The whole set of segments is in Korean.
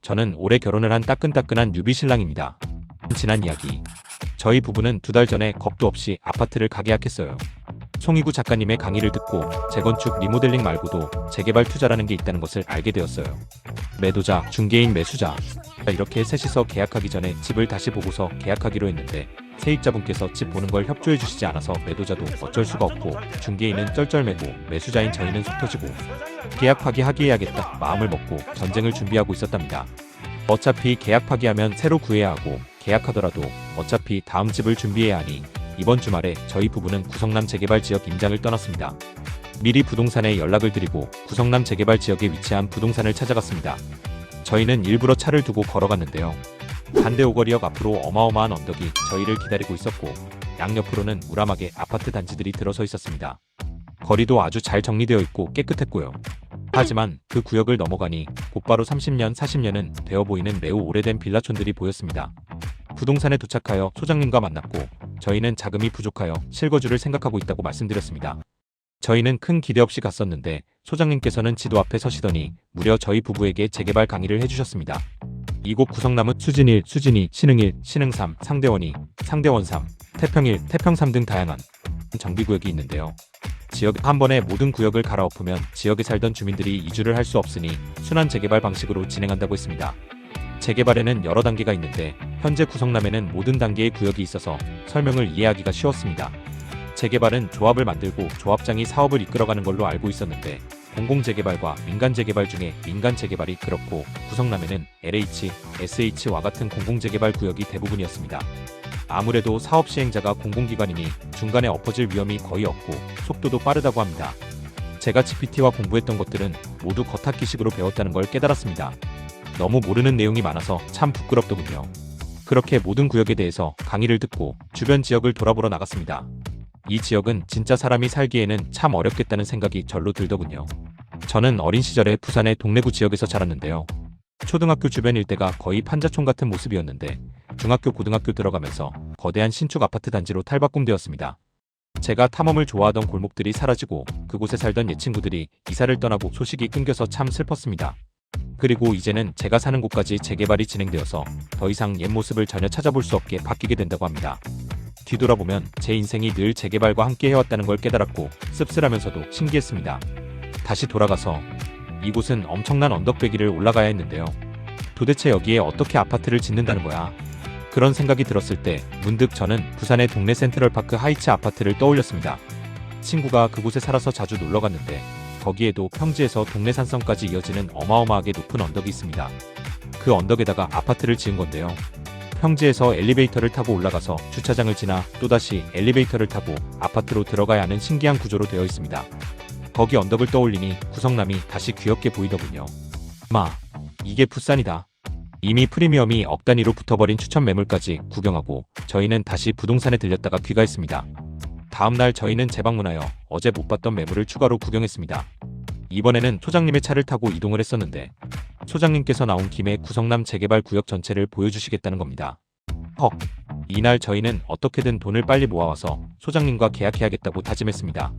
저는 올해 결혼을 한 따끈따끈한 뉴비 신랑입니다. 지난 이야기. 저희 부부는 2달 전에 겁도 없이 아파트를 가계약했어요. 송희구 작가님의 강의를 듣고 재건축 리모델링 말고도 재개발 투자라는 게 있다는 것을 알게 되었어요. 매도자, 중개인, 매수자 이렇게 셋이서 계약하기 전에 집을 다시 보고서 계약하기로 했는데 세입자분께서 집 보는 걸 협조해 주시지 않아서 매도자도 어쩔 수가 없고 중개인은 쩔쩔매고 매수자인 저희는 속 터지고 계약 파기해야겠다 마음을 먹고 전쟁을 준비하고 있었답니다. 어차피 계약 파기하면 새로 구해야 하고 계약하더라도 어차피 다음 집을 준비해야 하니 이번 주말에 저희 부부는 구성남 재개발 지역 임장을 떠났습니다. 미리 부동산에 연락을 드리고 구성남 재개발 지역에 위치한 부동산을 찾아갔습니다. 저희는 일부러 차를 두고 걸어갔는데요. 반대 오거리역 앞으로 어마어마한 언덕이 저희를 기다리고 있었고 양옆으로는 우람하게 아파트 단지들이 들어서 있었습니다. 거리도 아주 잘 정리되어 있고 깨끗했고요. 하지만 그 구역을 넘어가니 곧바로 30년, 40년은 되어 보이는 매우 오래된 빌라촌들이 보였습니다. 부동산에 도착하여 소장님과 만났고 저희는 자금이 부족하여 실거주를 생각하고 있다고 말씀드렸습니다. 저희는 큰 기대 없이 갔었는데 소장님께서는 지도 앞에 서시더니 무려 저희 부부에게 재개발 강의를 해주셨습니다. 이곳 구성남은 수진 1, 수진 2, 신흥 1, 신흥 3, 상대원 2, 상대원 3, 태평 1, 태평 3 등 다양한 정비구역이 있는데요. 지역 한 번에 모든 구역을 갈아엎으면 지역에 살던 주민들이 이주를 할 수 없으니 순환 재개발 방식으로 진행한다고 했습니다. 재개발에는 여러 단계가 있는데 현재 구성남에는 모든 단계의 구역이 있어서 설명을 이해하기가 쉬웠습니다. 재개발은 조합을 만들고 조합장이 사업을 이끌어가는 걸로 알고 있었는데 공공재개발과 민간재개발 중에 민간재개발이 그렇고 구성남에는 LH, SH와 같은 공공재개발 구역이 대부분이었습니다. 아무래도 사업 시행자가 공공기관이니 중간에 엎어질 위험이 거의 없고 속도도 빠르다고 합니다. 제가 GPT와 공부했던 것들은 모두 겉핥기식으로 배웠다는 걸 깨달았습니다. 너무 모르는 내용이 많아서 참 부끄럽더군요. 그렇게 모든 구역에 대해서 강의를 듣고 주변 지역을 돌아보러 나갔습니다. 이 지역은 진짜 사람이 살기에는 참 어렵겠다는 생각이 절로 들더군요. 저는 어린 시절에 부산의 동래구 지역에서 자랐는데요. 초등학교 주변 일대가 거의 판자촌 같은 모습이었는데 중학교, 고등학교 들어가면서 거대한 신축 아파트 단지로 탈바꿈되었습니다. 제가 탐험을 좋아하던 골목들이 사라지고 그곳에 살던 옛 친구들이 이사를 떠나고 소식이 끊겨서 참 슬펐습니다. 그리고 이제는 제가 사는 곳까지 재개발이 진행되어서 더 이상 옛 모습을 전혀 찾아볼 수 없게 바뀌게 된다고 합니다. 뒤돌아보면 제 인생이 늘 재개발과 함께 해왔다는 걸 깨달았고 씁쓸하면서도 신기했습니다. 다시 돌아가서 이곳은 엄청난 언덕배기를 올라가야 했는데요. 도대체 여기에 어떻게 아파트를 짓는다는 거야? 그런 생각이 들었을 때 문득 저는 부산의 동래 센트럴파크 하이츠 아파트를 떠올렸습니다. 친구가 그곳에 살아서 자주 놀러 갔는데 거기에도 평지에서 동래 산성까지 이어지는 어마어마하게 높은 언덕이 있습니다. 그 언덕에다가 아파트를 지은 건데요. 평지에서 엘리베이터를 타고 올라가서 주차장을 지나 또다시 엘리베이터를 타고 아파트로 들어가야 하는 신기한 구조로 되어 있습니다. 거기 언덕을 떠올리니 구성남이 다시 귀엽게 보이더군요. 이게 부산이다. 이미 프리미엄이 억 단위로 붙어버린 추천 매물까지 구경하고 저희는 다시 부동산에 들렸다가 귀가했습니다. 다음날 저희는 재방문하여 어제 못 봤던 매물을 추가로 구경했습니다. 이번에는 소장님의 차를 타고 이동을 했었는데 소장님께서 나온 김에 구성남 재개발 구역 전체를 보여주시겠다는 겁니다. 이날 저희는 어떻게든 돈을 빨리 모아와서 소장님과 계약해야겠다고 다짐했습니다.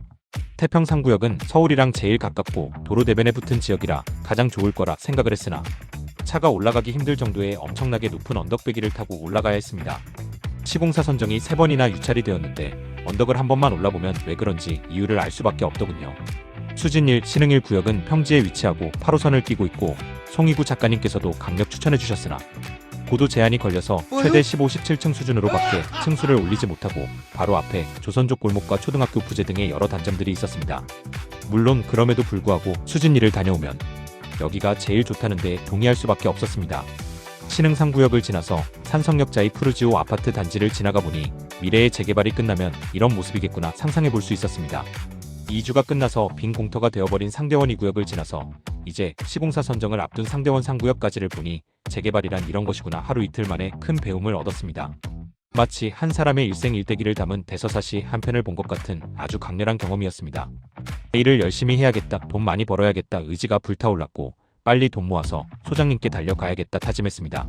태평 3구역은 서울이랑 제일 가깝고 도로 대변에 붙은 지역이라 가장 좋을 거라 생각을 했으나 차가 올라가기 힘들 정도의 엄청나게 높은 언덕배기를 타고 올라가야 했습니다. 시공사 선정이 3번이나 유찰이 되었는데 언덕을 한 번만 올라보면 왜 그런지 이유를 알 수밖에 없더군요. 수진 1, 신흥 1 구역은 평지에 위치하고 8호선을 끼고 있고 송희구 작가님께서도 강력 추천해 주셨으나 고도 제한이 걸려서 최대 15, 17층 수준으로밖에 층수를 올리지 못하고 바로 앞에 조선족 골목과 초등학교 부재 등의 여러 단점들이 있었습니다. 물론 그럼에도 불구하고 수진 1을 다녀오면 여기가 제일 좋다는 데 동의할 수밖에 없었습니다. 신흥 3구역을 지나서 산성역자의 푸르지오 아파트 단지를 지나가 보니 미래의 재개발이 끝나면 이런 모습이겠구나 상상해 볼 수 있었습니다. 2주가 끝나서 빈 공터가 되어버린 상대원 2구역을 지나서 이제 시공사 선정을 앞둔 상대원 3구역까지를 보니 재개발이란 이런 것이구나 하루 이틀 만에 큰 배움을 얻었습니다. 마치 한 사람의 일생일대기를 담은 대서사시 한 편을 본 것 같은 아주 강렬한 경험이었습니다. 일을 열심히 해야겠다, 돈 많이 벌어야겠다 의지가 불타올랐고 빨리 돈 모아서 소장님께 달려가야겠다 다짐했습니다.